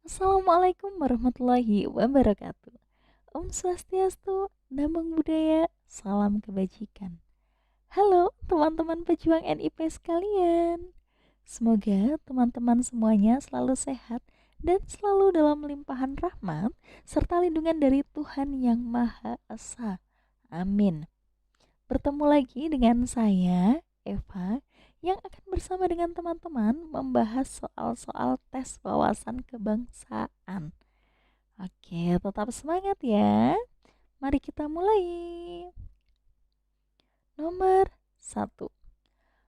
Assalamualaikum warahmatullahi wabarakatuh. Om Swastiastu, Namo Buddhaya, salam kebajikan. Halo teman-teman pejuang NIP sekalian. Semoga teman-teman semuanya selalu sehat dan selalu dalam limpahan rahmat serta lindungan dari Tuhan Yang Maha Esa. Amin. Bertemu lagi dengan saya, Eva, yang akan bersama dengan teman-teman membahas soal-soal tes wawasan kebangsaan. Oke, tetap semangat ya. Mari kita mulai. Nomor satu,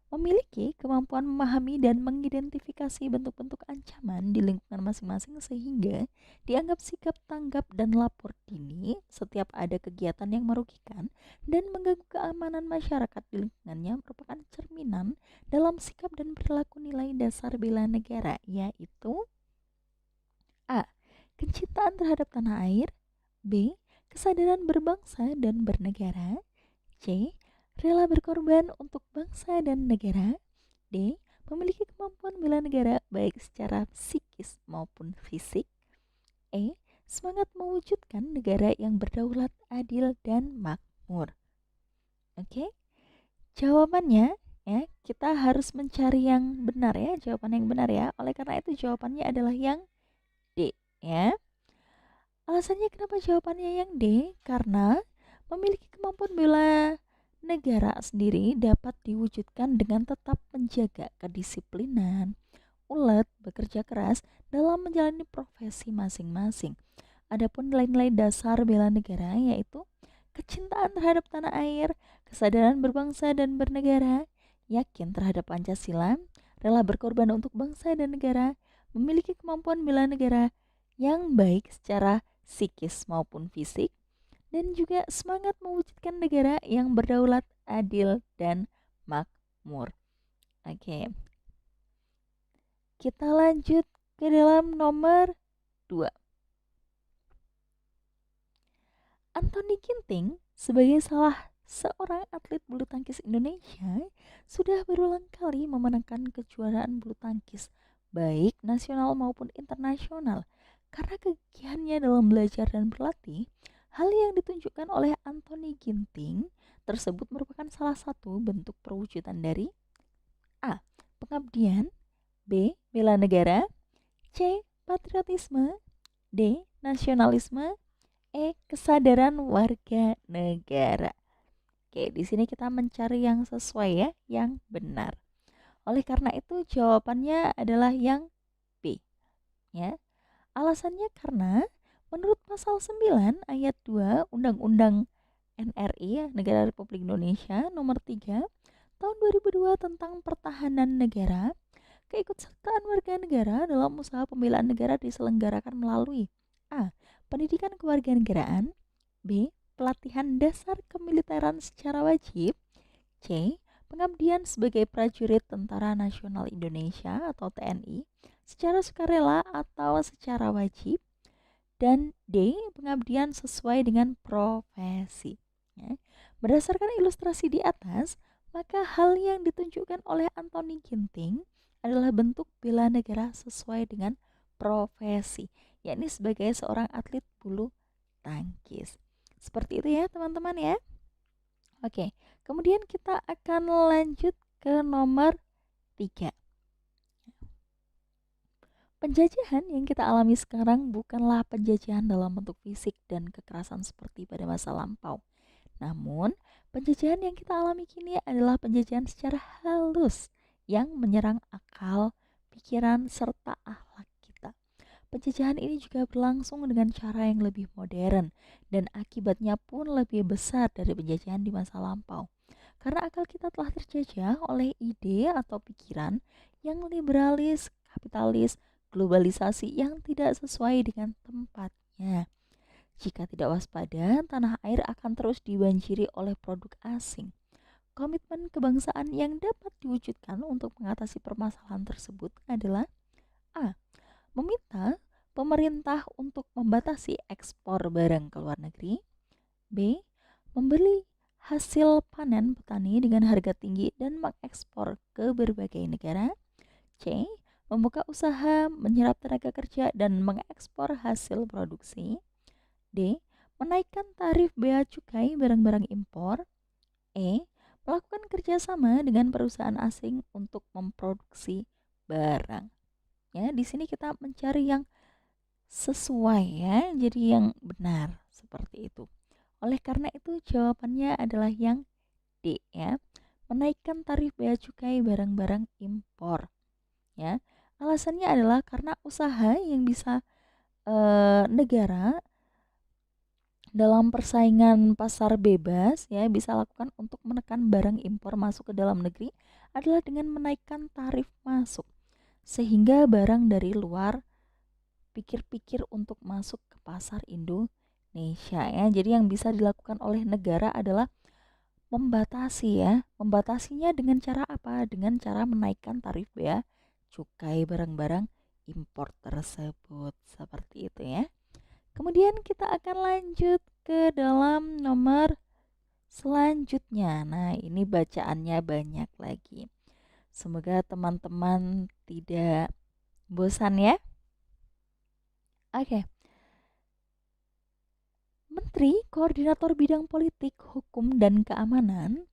memiliki kemampuan memahami dan mengidentifikasi bentuk-bentuk ancaman di lingkungan masing-masing sehingga dianggap sikap tanggap dan lapor dini setiap ada kegiatan yang merugikan dan mengganggu keamanan masyarakat di lingkungannya merupakan cerminan dalam sikap dan perilaku nilai dasar bela negara, yaitu A. Kecintaan terhadap tanah air. B. Kesadaran berbangsa dan bernegara. C. Rela berkorban untuk bangsa dan negara. D. Memiliki kemampuan bela negara baik secara psikis maupun fisik. E. Semangat mewujudkan negara yang berdaulat, adil, dan makmur. Oke, jawabannya ya, kita harus mencari yang benar ya, jawaban yang benar ya. Oleh karena itu jawabannya adalah yang D ya. Alasannya kenapa jawabannya yang D? Karena memiliki kemampuan bela negara sendiri dapat diwujudkan dengan tetap menjaga kedisiplinan, ulet, bekerja keras dalam menjalani profesi masing-masing. Adapun nilai-nilai dasar bela negara yaitu kecintaan terhadap tanah air, kesadaran berbangsa dan bernegara, yakin terhadap Pancasila, rela berkorban untuk bangsa dan negara, memiliki kemampuan bela negara yang baik secara psikis maupun fisik, dan juga semangat mewujudkan negara yang berdaulat, adil, dan makmur. Oke, kita lanjut ke dalam nomor 2. Anthony Ginting sebagai salah seorang atlet bulu tangkis Indonesia sudah berulang kali memenangkan kejuaraan bulu tangkis baik nasional maupun internasional. Karena kegigihannya dalam belajar dan berlatih, hal yang ditunjukkan oleh Anthony Ginting tersebut merupakan salah satu bentuk perwujudan dari A. Pengabdian, B. Bela negara, C. Patriotisme, D. Nasionalisme, kesadaran warga negara. Oke, di sini kita mencari yang sesuai ya, yang benar. Oleh karena itu jawabannya adalah yang B. Ya. Alasannya karena menurut pasal 9 ayat 2 Undang-Undang NRI ya, Negara Republik Indonesia nomor 3 tahun 2002 tentang pertahanan negara, keikutsertaan warga negara dalam usaha pembelaan negara diselenggarakan melalui A. Pendidikan kewarganegaraan, B. Pelatihan dasar kemiliteran secara wajib, C. Pengabdian sebagai prajurit Tentara Nasional Indonesia atau TNI secara sukarela atau secara wajib, dan D. Pengabdian sesuai dengan profesi. Ya. Berdasarkan ilustrasi di atas, maka hal yang ditunjukkan oleh Anthony Ginting adalah bentuk bela negara sesuai dengan profesi, yakni sebagai seorang atlet bulu tangkis. Seperti itu ya teman-teman ya. Oke, kemudian kita akan lanjut ke nomor 3. Penjajahan yang kita alami sekarang bukanlah penjajahan dalam bentuk fisik dan kekerasan seperti pada masa lampau. Namun, penjajahan yang kita alami kini adalah penjajahan secara halus yang menyerang akal, pikiran, serta akhlak kita. Penjajahan ini juga berlangsung dengan cara yang lebih modern dan akibatnya pun lebih besar dari penjajahan di masa lampau. Karena akal kita telah terjajah oleh ide atau pikiran yang liberalis, kapitalis, globalisasi yang tidak sesuai dengan tempatnya. Jika tidak waspada, tanah air akan terus dibanjiri oleh produk asing. Komitmen kebangsaan yang dapat diwujudkan untuk mengatasi permasalahan tersebut adalah A. Meminta pemerintah untuk membatasi ekspor barang ke luar negeri. B. Membeli hasil panen petani dengan harga tinggi dan mengekspor ke berbagai negara. C. membuka usaha, menyerap tenaga kerja, dan mengekspor hasil produksi. D. Menaikkan tarif bea cukai barang-barang impor. E. Melakukan kerjasama dengan perusahaan asing untuk memproduksi barang. Ya, di sini kita mencari yang sesuai ya, jadi yang benar seperti itu. Oleh karena itu jawabannya adalah yang D ya, menaikkan tarif bea cukai barang-barang impor ya. Alasannya adalah karena usaha yang bisa negara dalam persaingan pasar bebas ya bisa lakukan untuk menekan barang impor masuk ke dalam negeri adalah dengan menaikkan tarif masuk sehingga barang dari luar pikir-pikir untuk masuk ke pasar Indonesia ya. Jadi yang bisa dilakukan oleh negara adalah membatasi ya. Membatasinya dengan cara apa? Dengan cara menaikkan tarif bea cukai barang-barang impor tersebut. Seperti itu ya. Kemudian kita akan lanjut ke dalam nomor selanjutnya. Nah, ini bacaannya banyak lagi. Semoga teman-teman tidak bosan ya. Oke. Menteri Koordinator Bidang Politik, Hukum dan Keamanan,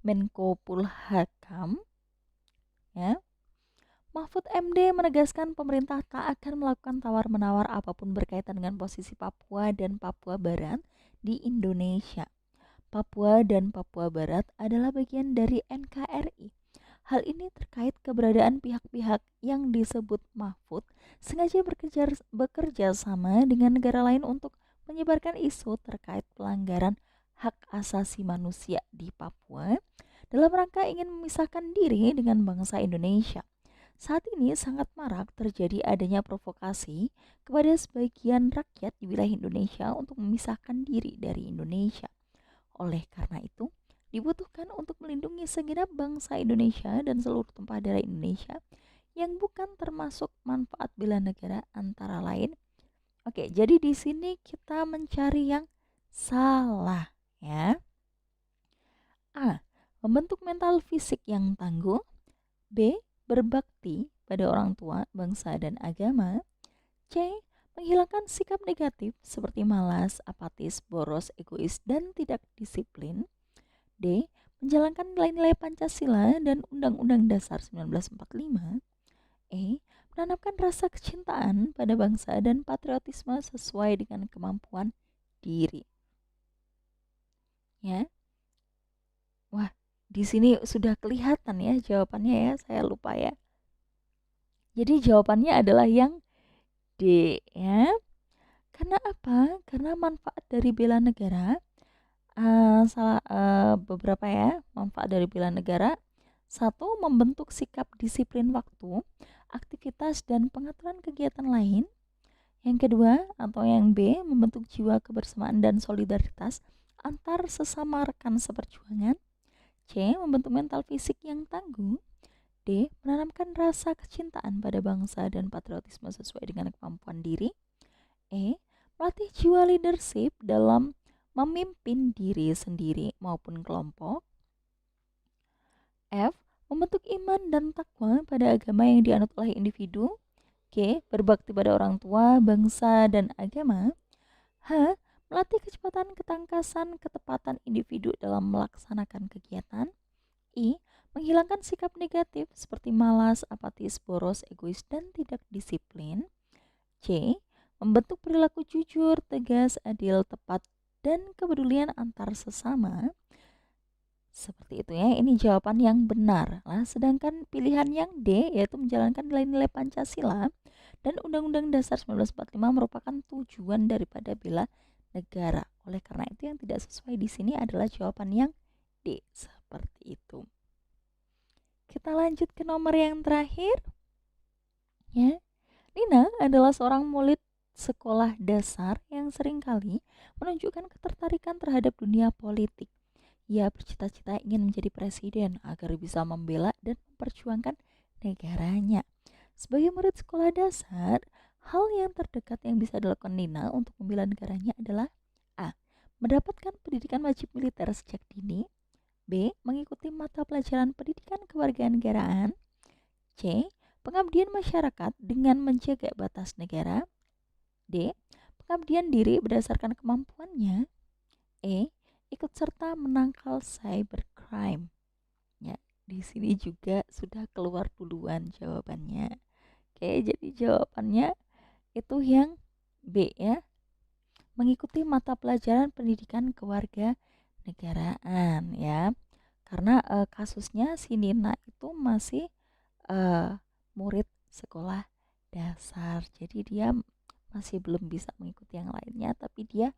Menko Polhukam, ya, Mahfud MD menegaskan pemerintah tak akan melakukan tawar-menawar apapun berkaitan dengan posisi Papua dan Papua Barat di Indonesia. Papua dan Papua Barat adalah bagian dari NKRI. Hal ini terkait keberadaan pihak-pihak yang disebut Mahfud sengaja bekerja sama dengan negara lain untuk menyebarkan isu terkait pelanggaran hak asasi manusia di Papua dalam rangka ingin memisahkan diri dengan bangsa Indonesia. Saat ini sangat marak terjadi adanya provokasi kepada sebagian rakyat di wilayah Indonesia untuk memisahkan diri dari Indonesia. Oleh karena itu, dibutuhkan untuk melindungi segenap bangsa Indonesia dan seluruh tumpah darah Indonesia yang bukan termasuk manfaat bela negara antara lain. Oke, jadi di sini kita mencari yang salah ya. A. Membentuk mental fisik yang tangguh. B. Berbakti pada orang tua, bangsa, dan agama. C. Menghilangkan sikap negatif seperti malas, apatis, boros, egois, dan tidak disiplin. D. Menjalankan nilai-nilai Pancasila dan Undang-Undang Dasar 1945. E. Menanamkan rasa kecintaan pada bangsa dan patriotisme sesuai dengan kemampuan diri. Ya. Wah, di sini sudah kelihatan ya jawabannya ya, saya lupa ya. Jadi jawabannya adalah yang D ya. Karena apa? Karena manfaat dari bela negara beberapa ya manfaat dari bela negara. Satu, membentuk sikap disiplin waktu, aktivitas dan pengaturan kegiatan lain. Yang kedua atau yang B, membentuk jiwa kebersamaan dan solidaritas antar sesama rekan seperjuangan. C. Membentuk mental fisik yang tangguh. D. Menanamkan rasa kecintaan pada bangsa dan patriotisme sesuai dengan kemampuan diri. E. Melatih jiwa leadership dalam memimpin diri sendiri maupun kelompok. F. Membentuk iman dan takwa pada agama yang dianut oleh individu. G. Berbakti pada orang tua, bangsa, dan agama. H. Melatih kecepatan, ketangkasan, ketepatan individu dalam melaksanakan kegiatan. I. Menghilangkan sikap negatif seperti malas, apatis, boros, egois, dan tidak disiplin. C. Membentuk perilaku jujur, tegas, adil, tepat, dan kepedulian antar sesama. Seperti itu ya, ini jawaban yang benar. Nah, sedangkan pilihan yang D yaitu menjalankan nilai-nilai Pancasila dan Undang-Undang Dasar 1945 merupakan tujuan daripada bela negara. Oleh karena itu yang tidak sesuai di sini adalah jawaban yang D. Seperti itu. Kita lanjut ke nomor yang terakhir. Ya. Nina adalah seorang murid sekolah dasar yang seringkali menunjukkan ketertarikan terhadap dunia politik. Ia bercita-cita ingin menjadi presiden agar bisa membela dan memperjuangkan negaranya. Sebagai murid sekolah dasar, hal yang terdekat yang bisa dilakukan Nina untuk membela negaranya adalah A. Mendapatkan pendidikan wajib militer sejak dini. B. Mengikuti mata pelajaran pendidikan kewarganegaraan. C. Pengabdian masyarakat dengan menjaga batas negara. D. Pengabdian diri berdasarkan kemampuannya. E. Ikut serta menangkal cybercrime. Ya, di sini juga sudah keluar duluan jawabannya. Oke, jadi jawabannya itu yang B ya. Mengikuti mata pelajaran pendidikan kewarganegaraan ya. Karena kasusnya si Nina itu masih murid sekolah dasar. Jadi dia masih belum bisa mengikuti yang lainnya, tapi dia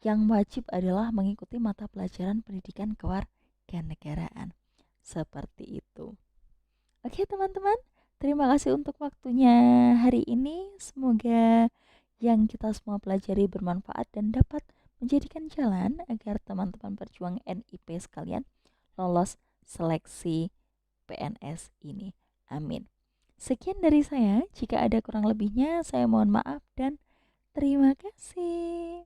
yang wajib adalah mengikuti mata pelajaran pendidikan kewarganegaraan. Seperti itu. Oke teman-teman, terima kasih untuk waktunya hari ini. Semoga yang kita semua pelajari bermanfaat dan dapat menjadikan jalan agar teman-teman berjuang NIP sekalian lolos seleksi PNS ini. Amin. Sekian dari saya. Jika ada kurang lebihnya, saya mohon maaf dan terima kasih.